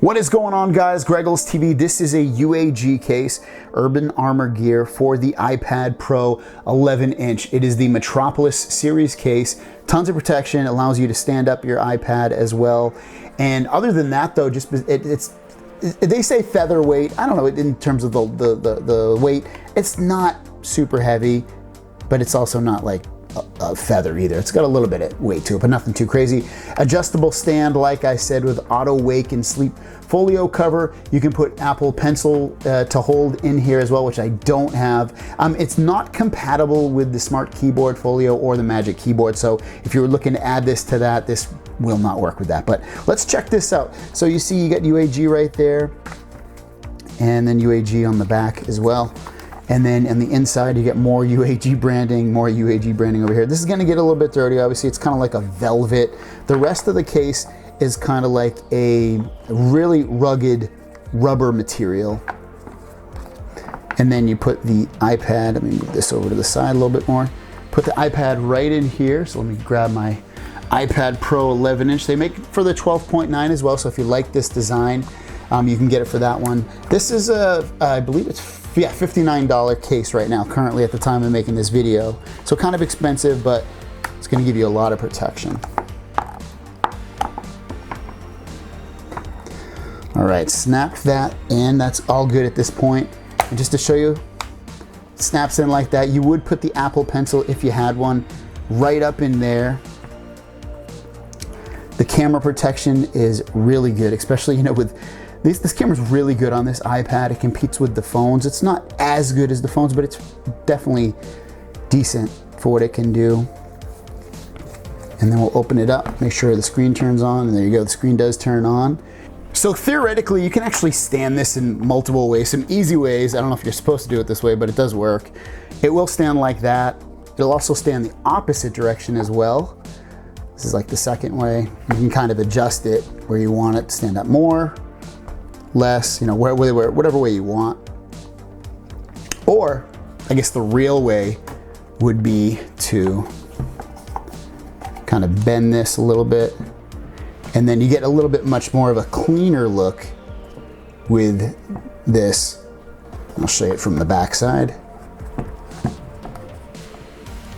What is going on, guys? Greggles TV. This is a UAG case, Urban Armor gear for the iPad Pro 11-inch. It is the Metropolis series case. Tons of protection, allows you to stand up your iPad as well. And other than that, though, just they say featherweight. I don't know in terms of the weight. It's not super heavy, but it's also not like a feather either. It's got a little bit of weight to it, but nothing too crazy. Adjustable stand, like I said, with auto wake and sleep folio cover. You can put Apple Pencil to hold in here as well, which I don't have. It's not compatible with the Smart Keyboard Folio or the Magic Keyboard, so if you were looking to add this to that, this will not work with that. But let's check this out. So you see you got UAG right there, and then UAG on the back as well. And then on the inside, you get more UAG branding over here. This is gonna get a little bit dirty. Obviously, it's kind of like a velvet. The rest of the case is kind of like a really rugged rubber material. And then you put the iPad, let me move this over to the side a little bit more. Put the iPad right in here. So let me grab my iPad Pro 11-inch. They make it for the 12.9 as well. So if you like this design, you can get it for that one. This is I believe it's $59 case right now, currently at the time of making this video. So kind of expensive, but it's gonna give you a lot of protection. All right, snap that in. That's all good at this point. And just to show you, it snaps in like that. You would put the Apple Pencil, if you had one, right up in there. The camera protection is really good, especially, you know, with this camera's really good on this iPad. It competes with the phones. It's not as good as the phones, but it's definitely decent for what it can do. And then we'll open it up, make sure the screen turns on, and there you go, the screen does turn on. So theoretically, you can actually stand this in multiple ways, some easy ways. I don't know if you're supposed to do it this way, but it does work. It will stand like that. It'll also stand the opposite direction as well. This is like the second way. You can kind of adjust it where you want it to stand up more, less, you know, whatever way you want. Or I guess the real way would be to kind of bend this a little bit, and then you get a little bit much more of a cleaner look with this. I'll show you it from the back side.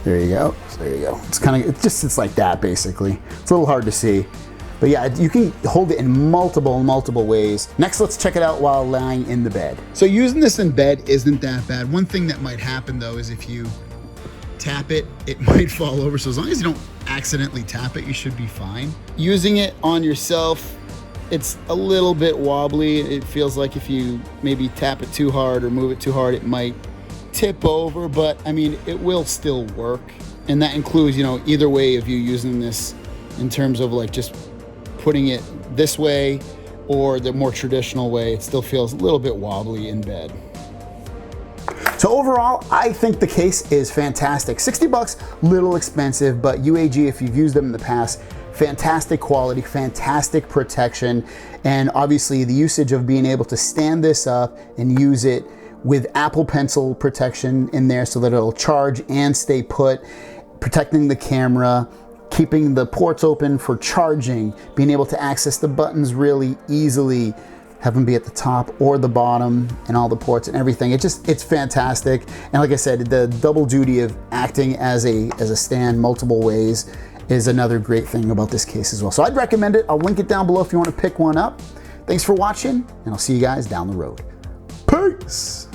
There you go. So there you go. It's kind of, it just sits like that basically. It's a little hard to see. But yeah, you can hold it in multiple ways. Next, let's check it out while lying in the bed. So using this in bed isn't that bad. One thing that might happen though is if you tap it, it might fall over. So as long as you don't accidentally tap it, you should be fine. Using it on yourself, it's a little bit wobbly. It feels like if you maybe tap it too hard or move it too hard, it might tip over, but I mean, it will still work. And that includes, you know, either way of you using this in terms of like just putting it this way or the more traditional way. It still feels a little bit wobbly in bed. So overall, I think the case is fantastic. 60 bucks, little expensive, but UAG, if you've used them in the past, fantastic quality, fantastic protection, and obviously the usage of being able to stand this up and use it with Apple Pencil protection in there so that it'll charge and stay put, protecting the camera, keeping the ports open for charging, being able to access the buttons really easily, have them be at the top or the bottom, and all the ports and everything. It's fantastic. And like I said, the double duty of acting as a stand multiple ways is another great thing about this case as well. So I'd recommend it. I'll link it down below if you want to pick one up. Thanks for watching, and I'll see you guys down the road. Peace.